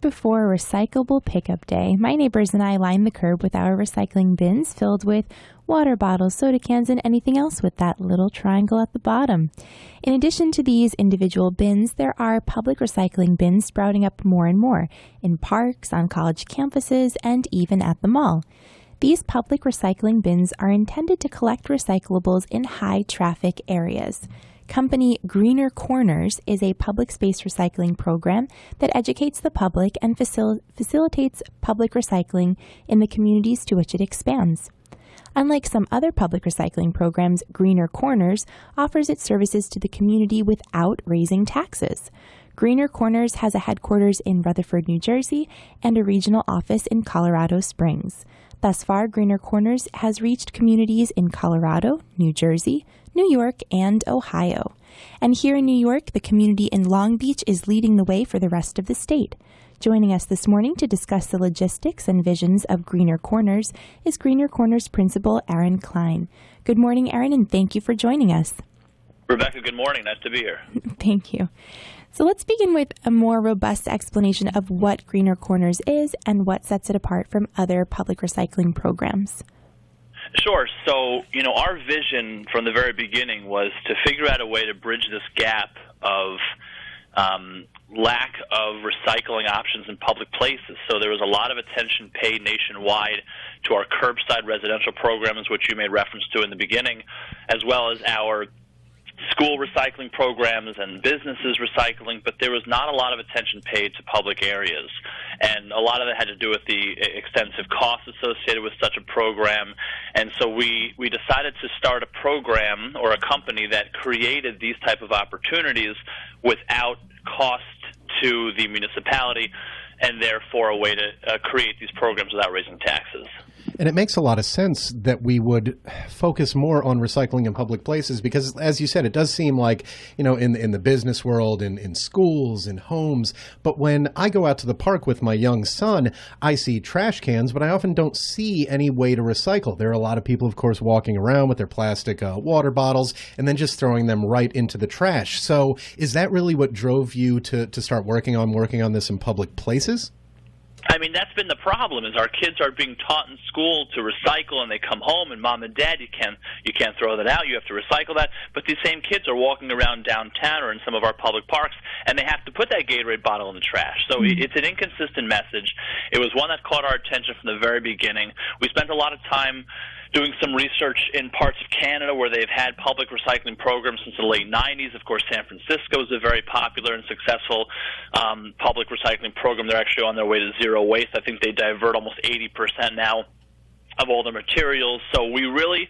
before Recyclable Pickup Day, my neighbors and I line the curb with our recycling bins filled with water bottles, soda cans, and anything else with that little triangle at the bottom. In addition to these individual bins, there are public recycling bins sprouting up more and more in parks, on college campuses, and even at the mall. These public recycling bins are intended to collect recyclables in high-traffic areas. Company Greener Corners is a public space recycling program that educates the public and facilitates public recycling in the communities to which it expands. Unlike some other public recycling programs, Greener Corners offers its services to the community without raising taxes. Greener Corners has a headquarters in Rutherford, New Jersey, and a regional office in Colorado Springs. Thus far, Greener Corners has reached communities in Colorado, New Jersey, New York, and Ohio. And here in New York, the community in Long Beach is leading the way for the rest of the state. Joining us this morning to discuss the logistics and visions of Greener Corners is Greener Corners Principal Aaron Klein. Good morning, Aaron, and thank you for joining us. Rebecca, good morning. Nice to be here. Thank you. So let's begin with a more robust explanation of what Greener Corners is and what sets it apart from other public recycling programs. Sure. So, our vision from the very beginning was to figure out a way to bridge this gap of lack of recycling options in public places. So there was a lot of attention paid nationwide to our curbside residential programs, which you made reference to in the beginning, as well as our school recycling programs and businesses recycling, but there was not a lot of attention paid to public areas. And a lot of it had to do with the extensive costs associated with such a program. And so we decided to start a program or a company that created these type of opportunities without cost to the municipality, and therefore a way to create these programs without raising taxes. And it makes a lot of sense that we would focus more on recycling in public places because, as you said, it does seem like, in the business world, in schools, in homes. But when I go out to the park with my young son, I see trash cans, but I often don't see any way to recycle. There are a lot of people, of course, walking around with their plastic water bottles and then just throwing them right into the trash. So is that really what drove you to start working on this in public places? I mean, that's been the problem, is our kids are being taught in school to recycle, and they come home, and Mom and Dad, you can't throw that out, you have to recycle that. But these same kids are walking around downtown or in some of our public parks, and they have to put that Gatorade bottle in the trash. So it's an inconsistent message. It was one that caught our attention from the very beginning. We spent a lot of time doing some research in parts of Canada where they've had public recycling programs since the late 90s. Of course, San Francisco is a very popular and successful public recycling program. They're actually on their way to zero waste. I think they divert almost 80% now of all the materials. So we really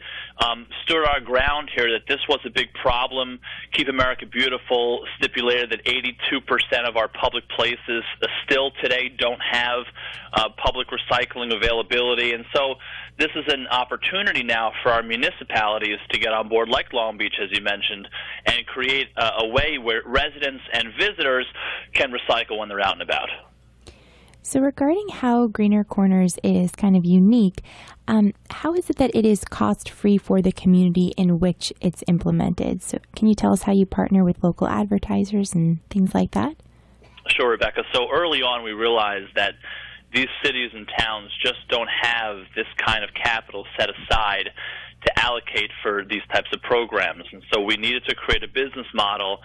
stood our ground here that this was a big problem. Keep America Beautiful stipulated that 82% of our public places still today don't have public recycling availability. And so this is an opportunity now for our municipalities to get on board, like Long Beach, as you mentioned, and create a way where residents and visitors can recycle when they're out and about. So regarding how Greener Corners is kind of unique, how is it that it is cost-free for the community in which it's implemented? So can you tell us how you partner with local advertisers and things like that? Sure, Rebecca. So early on we realized that these cities and towns just don't have this kind of capital set aside to allocate for these types of programs. And so we needed to create a business model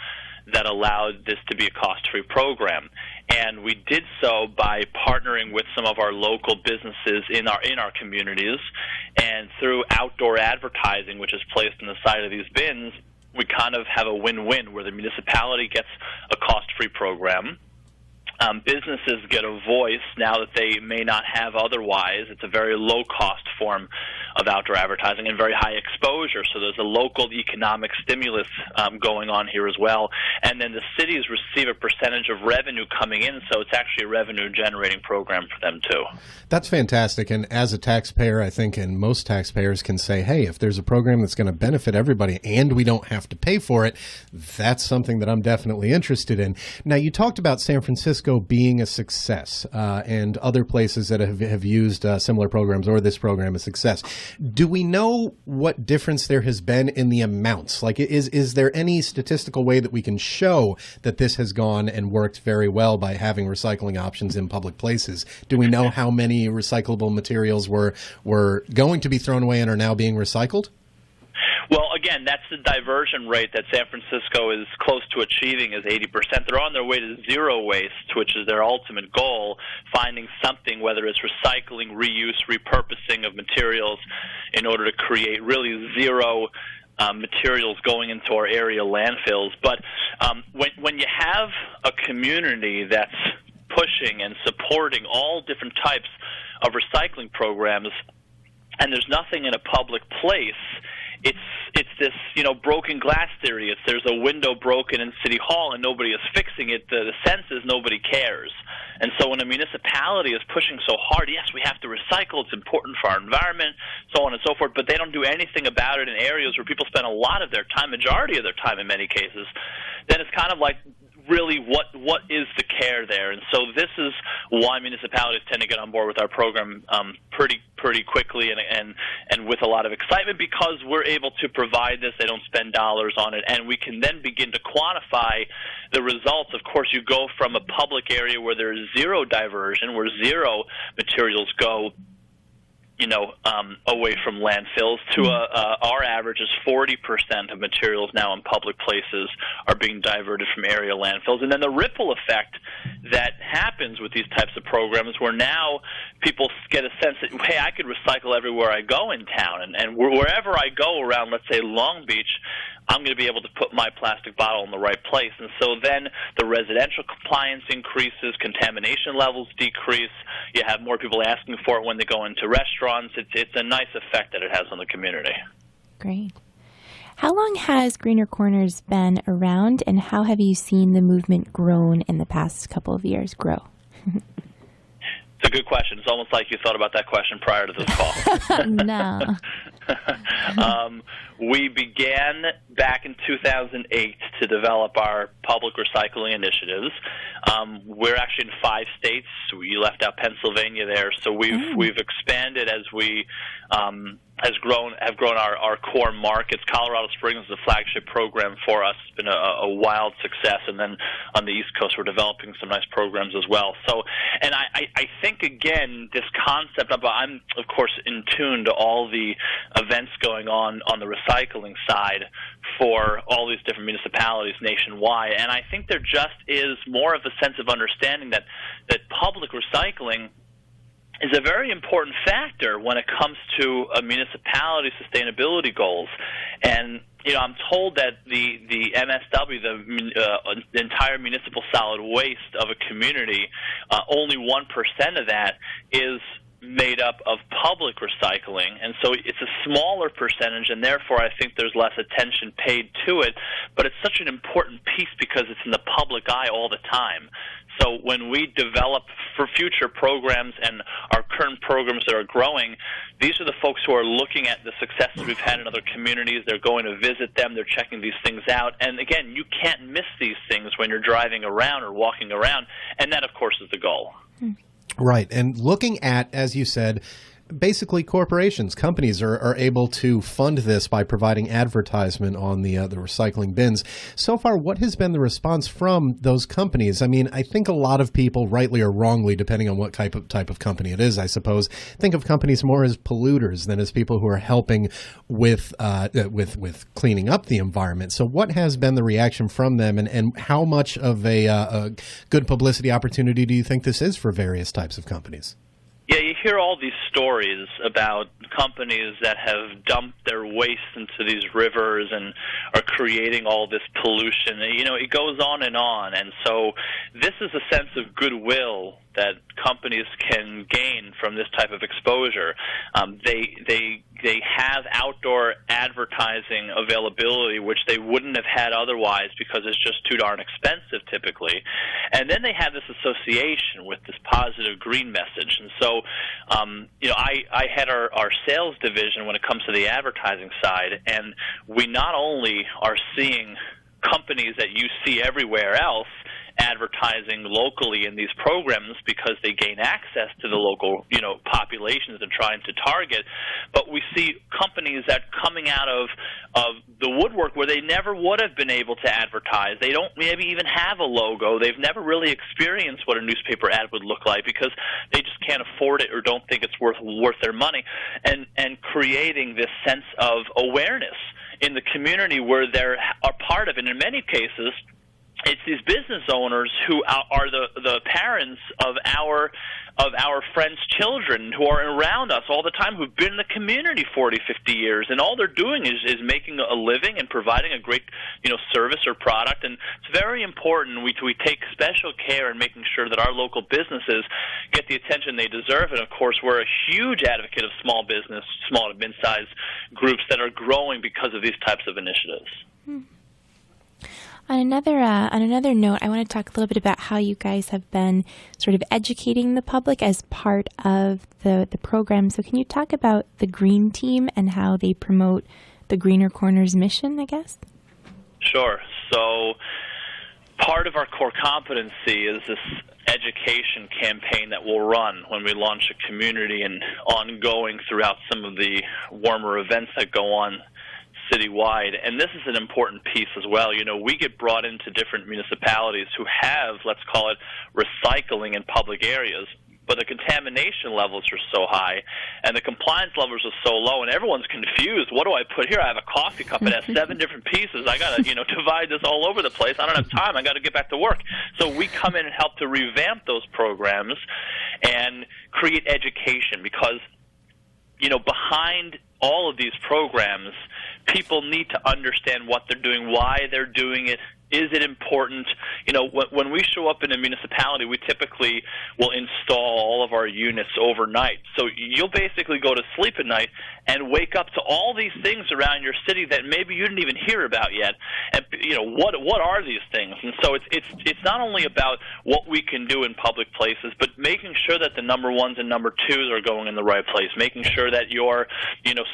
that allowed this to be a cost-free program. And we did so by partnering with some of our local businesses in our communities, and through outdoor advertising, which is placed on the side of these bins, we kind of have a win-win where the municipality gets a cost-free program. Businesses get a voice now that they may not have otherwise. It's a very low-cost form of outdoor advertising and very high exposure, so there's a local economic stimulus going on here as well. And then the cities receive a percentage of revenue coming in, so it's actually a revenue-generating program for them too. That's fantastic, and as a taxpayer, I think, and most taxpayers can say, hey, if there's a program that's going to benefit everybody and we don't have to pay for it, that's something that I'm definitely interested in. Now, you talked about San Francisco being a success and other places that have used similar programs or this program a success. Do we know what difference there has been in the amounts? Like, is there any statistical way that we can show that this has gone and worked very well by having recycling options in public places? Do we know how many recyclable materials were going to be thrown away and are now being recycled? Well, again, that's the diversion rate that San Francisco is close to achieving is 80%. They're on their way to zero waste, which is their ultimate goal, finding something, whether it's recycling, reuse, repurposing of materials, in order to create really zero materials going into our area landfills. But when you have a community that's pushing and supporting all different types of recycling programs, and there's nothing in a public place, it's this, broken glass theory. There's a window broken in City Hall and nobody is fixing it. The sense is nobody cares. And so when a municipality is pushing so hard, yes, we have to recycle, it's important for our environment, so on and so forth, but they don't do anything about it in areas where people spend a lot of their time, majority of their time in many cases, then it's kind of like, really, what is the care there? And so this is why municipalities tend to get on board with our program pretty quickly and with a lot of excitement, because we're able to provide this. They don't spend dollars on it, and we can then begin to quantify the results. Of course, you go from a public area where there's zero diversion, where zero materials go away from landfills, to our average is 40% of materials now in public places are being diverted from area landfills. And then the ripple effect that happens with these types of programs, where now people get a sense that, hey, I could recycle everywhere I go in town, and wherever I go around, let's say Long Beach, I'm going to be able to put my plastic bottle in the right place. And so then the residential compliance increases, contamination levels decrease, you have more people asking for it when they go into restaurants. It's a nice effect that it has on the community. Great. How long has Greener Corners been around, and how have you seen the movement grown in the past couple of years grow? It's a good question. It's almost like you thought about that question prior to this call. No. We began back in 2008 to develop our public recycling initiatives. We're actually in 5 states. You left out Pennsylvania there, so we've expanded as we have grown our core markets. Colorado Springs is a flagship program for us. It's been a wild success, and then on the East Coast we're developing some nice programs as well. So, and I think, again, this concept of, I'm of course in tune to all the events going on the recycling side for all these different municipalities nationwide, and I think there just is more of a sense of understanding that public recycling is a very important factor when it comes to a municipality's sustainability goals. And I'm told that the MSW, the entire municipal solid waste of a community, only 1% of that is made up of public recycling, and so it's a smaller percentage, and therefore I think there's less attention paid to it, but it's such an important piece because it's in the public eye all the time. So when we develop for future programs and our current programs that are growing, these are the folks who are looking at the successes we've had in other communities. They're going to visit them. They're checking these things out. And again, you can't miss these things when you're driving around or walking around, and that, of course, is the goal. Right. And looking at, as you said, basically corporations, companies are able to fund this by providing advertisement on the recycling bins. So far, what has been the response from those companies? I mean, I think a lot of people, rightly or wrongly, depending on what type of company it is, I suppose, think of companies more as polluters than as people who are helping with cleaning up the environment. So what has been the reaction from them, and how much of a good publicity opportunity do you think this is for various types of companies? Yeah, you hear all these stories about companies that have dumped their waste into these rivers and are creating all this pollution. It goes on. And so this is a sense of goodwill that companies can gain from this type of exposure. They have outdoor advertising availability, which they wouldn't have had otherwise because it's just too darn expensive typically. And then they have this association with this positive green message. And so, I head our sales division when it comes to the advertising side, and we not only are seeing companies that you see everywhere else advertising locally in these programs because they gain access to the local, populations they're trying to target. But we see companies that coming out of the woodwork where they never would have been able to advertise. They don't maybe even have a logo. They've never really experienced what a newspaper ad would look like because they just can't afford it or don't think it's worth their money. And creating this sense of awareness in the community where they're a part of it. In many cases, it's these business owners who are the parents of our friends' children who are around us all the time, who've been in the community 40, 50 years, and all they're doing is making a living and providing a great service or product. And it's very important we take special care in making sure that our local businesses get the attention they deserve. And of course, we're a huge advocate of small business, small to mid-sized groups that are growing because of these types of initiatives. On another note, I want to talk a little bit about how you guys have been sort of educating the public as part of the program. So can you talk about the Green Team and how they promote the Greener Corners mission, I guess? Sure. So part of our core competency is this education campaign that we'll run when we launch a community and ongoing throughout some of the warmer events that go on citywide. And this is an important piece as well. We get brought into different municipalities who have, let's call it, recycling in public areas, but the contamination levels are so high and the compliance levels are so low, and everyone's confused. What do I put here? I have a coffee cup. It has 7 different pieces. I got to, divide this all over the place. I don't have time. I got to get back to work. So we come in and help to revamp those programs and create education because, behind all of these programs, people need to understand what they're doing, why they're doing it. Is it important? When we show up in a municipality, we typically will install all of our units overnight. So you'll basically go to sleep at night and wake up to all these things around your city that maybe you didn't even hear about yet. And what are these things? And so it's not only about what we can do in public places, but making sure that the number ones and number twos are going in the right place. Making sure that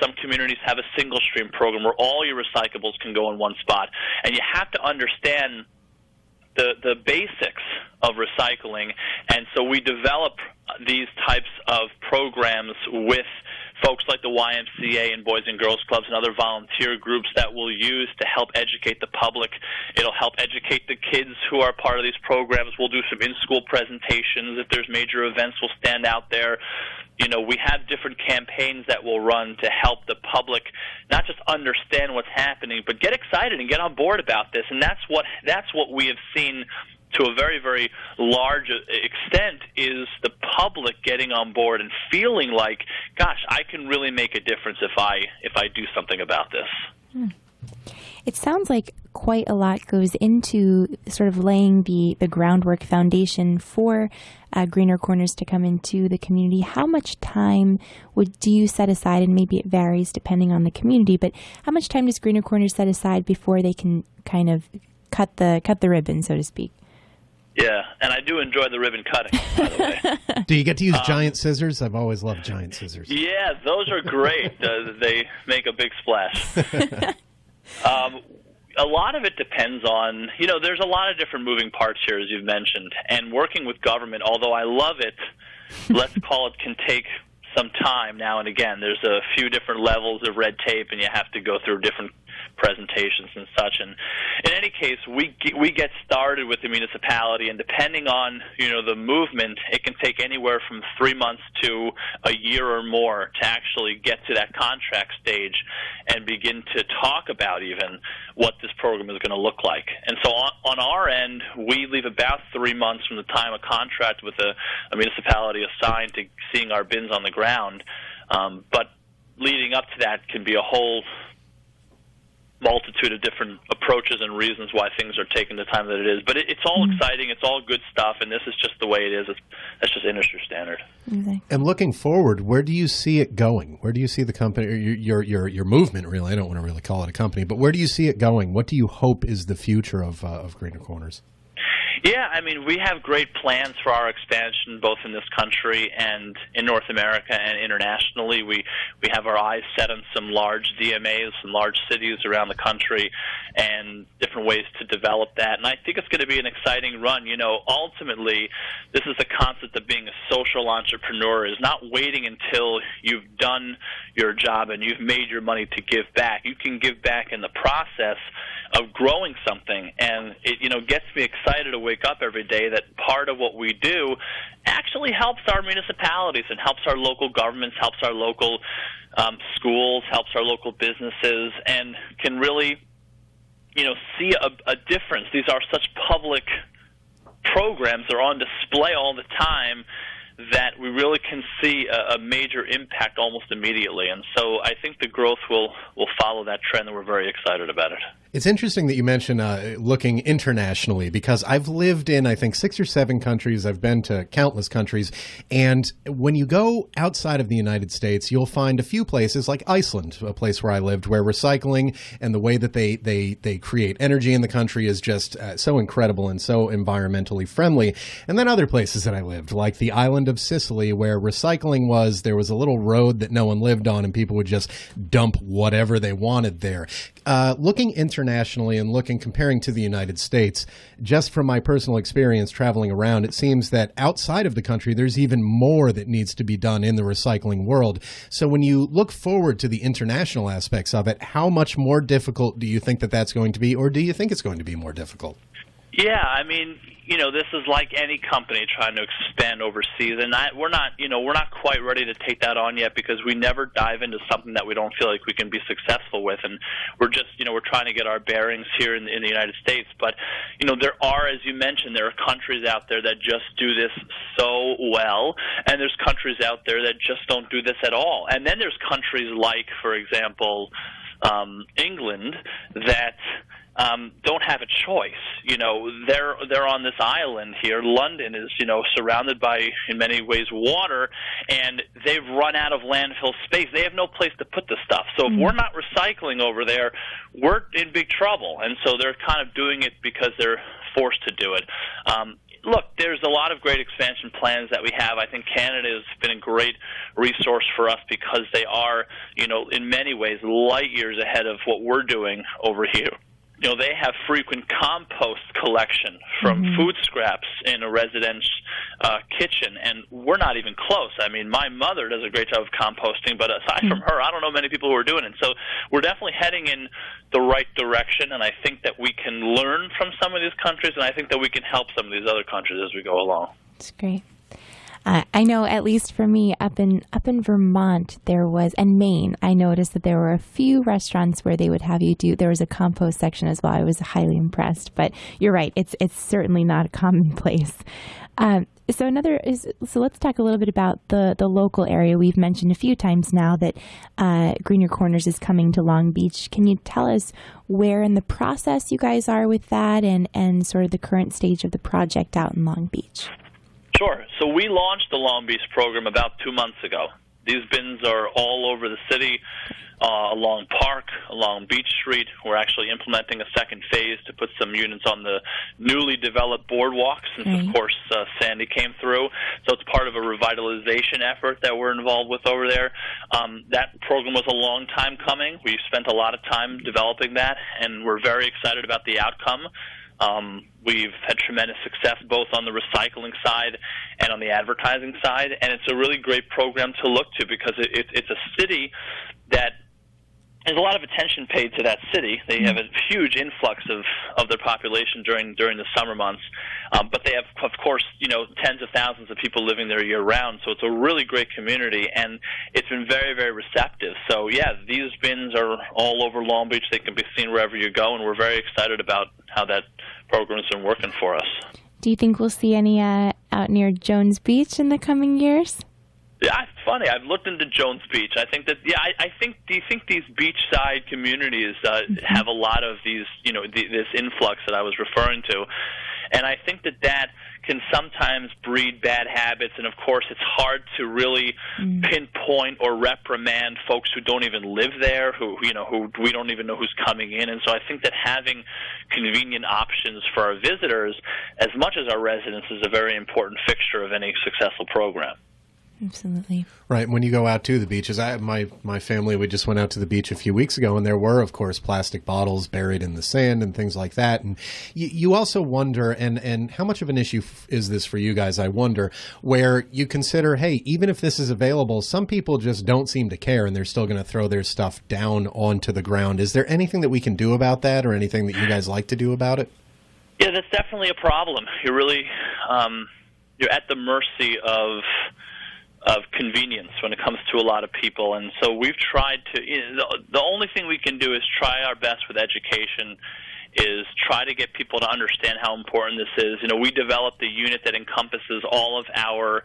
some communities have a single stream program where all your recyclables can go in one spot, and you have to understand the basics of recycling. And so we develop these types of programs with folks like the YMCA and Boys and Girls Clubs and other volunteer groups that we'll use to help educate the public. It'll help educate the kids who are part of these programs. We'll do some in-school presentations. If there's major events, we'll stand out there. We have different campaigns that we'll run to help the public not just understand what's happening, but get excited and get on board about this. And that's what we have seen to a very, very large extent, is the public getting on board and feeling like, gosh, I can really make a difference if I do something about this. It sounds like quite a lot goes into sort of laying the groundwork foundation for Greener Corners to come into the community. How much time do you set aside, and maybe it varies depending on the community, but how much time does Greener Corners set aside before they can kind of cut the ribbon, so to speak? Yeah, and I do enjoy the ribbon cutting, by the way. Do you get to use giant scissors? I've always loved giant scissors. Yeah, those are great. They make a big splash. A lot of it depends on, there's a lot of different moving parts here, as you've mentioned. And working with government, although I love it, let's call it, can take some time now and again. There's a few different levels of red tape, and you have to go through different presentations and such. And in any case, we get started with the municipality, and depending on the movement, it can take anywhere from 3 months to a year or more to actually get to that contract stage and begin to talk about even what this program is going to look like. And so on our end, we leave about 3 months from the time a contract with a municipality assigned to seeing our bins on the ground. But leading up to that can be a whole multitude of different approaches and reasons why things are taking the time that it is. But it's all exciting. It's all good stuff, and this is just the way it is. That's just industry standard. Okay. And looking forward, where do you see it going? Where do you see the company, or your movement, really? I don't want to really call it a company, but where do you see it going? What do you hope is the future of Greener Corners? Yeah, I mean, we have great plans for our expansion both in this country and in North America and internationally. We have our eyes set on some large DMAs, some large cities around the country, and different ways to develop that. And I think it's going to be an exciting run. You know, ultimately, this is the concept of being a social entrepreneur, is not waiting until you've done your job and you've made your money to give back. You can give back in the process of growing something, and it, you know, gets me excited to wake up every day that part of what we do actually helps our municipalities and helps our local governments, helps our local schools, helps our local businesses, and can really, you know, see a difference. These are such public programs. They're on display all the time that we really can see a major impact almost immediately. And so I think the growth will follow that trend, and we're very excited about it. It's interesting that you mention looking internationally, because I've lived in, I think, 6 or 7 countries. I've been to countless countries. And when you go outside of the United States, you'll find a few places like Iceland, a place where I lived, where recycling and the way that they create energy in the country is just so incredible and so environmentally friendly. And then other places that I lived, like the island of Sicily, where recycling was, there was a little road that no one lived on and people would just dump whatever they wanted there. Looking internationally and comparing to the United States, just from my personal experience traveling around, it seems that outside of the country, there's even more that needs to be done in the recycling world. So when you look forward to the international aspects of it, how much more difficult do you think that that's going to be, or do you think it's going to be more difficult? Yeah, I mean, you know, this is like any company trying to expand overseas, and we're not quite ready to take that on yet, because we never dive into something that we don't feel like we can be successful with, and we're just, you know, we're trying to get our bearings here in the United States. But, you know, there are, as you mentioned, there are countries out there that just do this so well, and there's countries out there that just don't do this at all. And then there's countries like, for example, England, that don't have a choice. You know, they're on this island here. London is, you know, surrounded by, in many ways, water, and they've run out of landfill space. They have no place to put the stuff. So if we're not recycling over there, we're in big trouble. And so they're kind of doing it because they're forced to do it. Look, there's a lot of great expansion plans that we have. I think Canada has been a great resource for us because they are, you know, in many ways light years ahead of what we're doing over here. You know, they have frequent compost collection from food scraps in a resident's kitchen, and we're not even close. I mean, my mother does a great job of composting, but aside from her, I don't know many people who are doing it. So we're definitely heading in the right direction, and I think that we can learn from some of these countries, and I think that we can help some of these other countries as we go along. That's great. I know, at least for me, up in Vermont, there was, and Maine, I noticed that there were a few restaurants where they would have you do, there was a compost section as well. I was highly impressed, but you're right, it's certainly not a commonplace. So let's talk a little bit about the local area. We've mentioned a few times now that Greener Corners is coming to Long Beach. Can you tell us where in the process you guys are with that, and sort of the current stage of the project out in Long Beach? Sure. So we launched the Long Beach program about 2 months ago. These bins are all over the city, along Park, along Beach Street. We're actually implementing a second phase to put some units on the newly developed boardwalk, since, of course, Sandy came through. So it's part of a revitalization effort that we're involved with over there. That program was a long time coming. We spent a lot of time developing that, and we're very excited about the outcome. We've had tremendous success both on the recycling side and on the advertising side, and it's a really great program to look to because it's a city that there's a lot of attention paid to that city. They have a huge influx of their population during the summer months, but they have, of course, you know, tens of thousands of people living there year-round, so it's a really great community, and it's been very, very receptive. So, yeah, these bins are all over Long Beach. They can be seen wherever you go, and we're very excited about how that program's been working for us. Do you think we'll see any out near Jones Beach in the coming years? Yeah, it's funny. I've looked into Jones Beach. I think that, yeah, I think. Do you think these beachside communities have a lot of these, you know, this influx that I was referring to? And I think that can sometimes breed bad habits, and of course it's hard to really pinpoint or reprimand folks who don't even live there, who we don't even know who's coming in. And so I think that having convenient options for our visitors as much as our residents is a very important fixture of any successful program. Absolutely. Right. When you go out to the beaches, my family, we just went out to the beach a few weeks ago, and there were, of course, plastic bottles buried in the sand and things like that. And you also wonder, and how much of an issue is this for you guys, I wonder, where you consider, hey, even if this is available, some people just don't seem to care, and they're still going to throw their stuff down onto the ground. Is there anything that we can do about that, or anything that you guys like to do about it? Yeah, that's definitely a problem. You're really you're at the mercy of convenience when it comes to a lot of people. And so we've tried to, the only thing we can do is try our best with education, is try to get people to understand how important this is. We developed a unit that encompasses all of our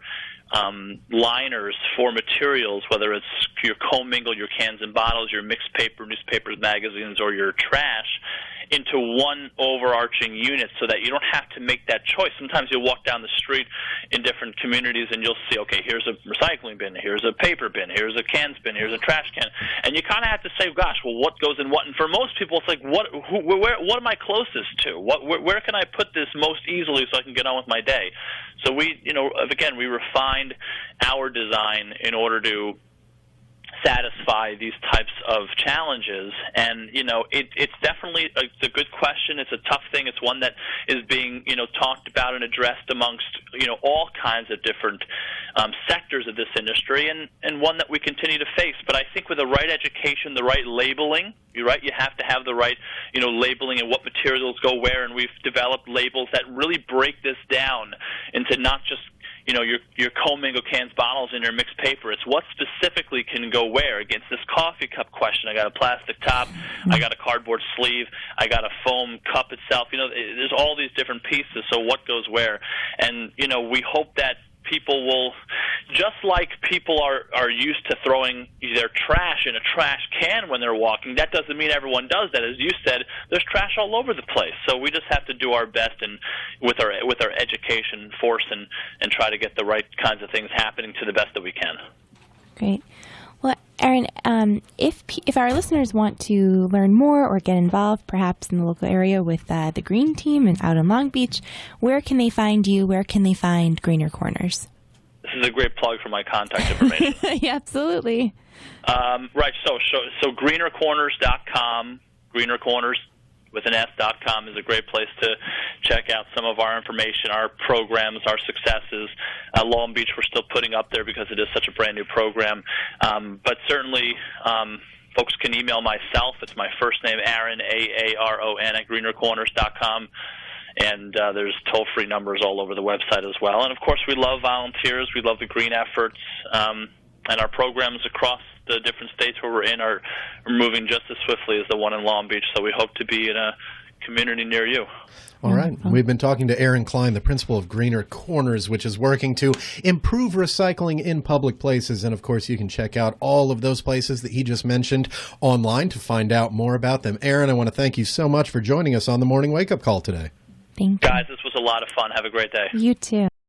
liners for materials, whether it's your commingle, your cans and bottles, your mixed paper, newspapers, magazines, or your trash, into one overarching unit so that you don't have to make that choice. Sometimes you'll walk down the street in different communities and you'll see, okay, here's a recycling bin, here's a paper bin, here's a cans bin, here's a trash can. And you kind of have to say, gosh, well, what goes in what? And for most people, it's like, what am I closest to? Where can I put this most easily so I can get on with my day? So we, again, we refined our design in order to satisfy these types of challenges. And it's definitely a good question. It's a tough thing. It's one that is being talked about and addressed amongst all kinds of different sectors of this industry, and one that we continue to face. But I think with the right education, the right labeling, you're right, you have to have the right labeling and what materials go where, and we've developed labels that really break this down into not just your commingle, cans, bottles, and your mixed paper. It's what specifically can go where. Against this coffee cup question, I got a plastic top, I got a cardboard sleeve, I got a foam cup itself. There's all these different pieces, so what goes where? And, we hope that people will, just like people are used to throwing their trash in a trash can when they're walking, that doesn't mean everyone does that. As you said, there's trash all over the place. So we just have to do our best and with our education force and try to get the right kinds of things happening to the best that we can. Great. Well, Aaron, if our listeners want to learn more or get involved, perhaps in the local area with the Green Team and out in Long Beach, where can they find you? Where can they find Greener Corners? This is a great plug for my contact information. Yeah, absolutely. Right. So greenercorners.com, Greener Corners with an S.com is a great place to check out some of our information, our programs, our successes. Long Beach we're still putting up there because it is such a brand new program. But certainly folks can email myself. It's my first name, Aaron, Aaron, at greenercorners.com. And there's toll-free numbers all over the website as well. And, of course, we love volunteers. We love the green efforts. And our programs across the different states where we're in are moving just as swiftly as the one in Long Beach. So we hope to be in a community near you. All right. We've been talking to Aaron Klein, the principal of Greener Corners, which is working to improve recycling in public places. And, of course, you can check out all of those places that he just mentioned online to find out more about them. Aaron, I want to thank you so much for joining us on the Morning Wake Up Call today. Thank you. Guys, this was a lot of fun. Have a great day. You too.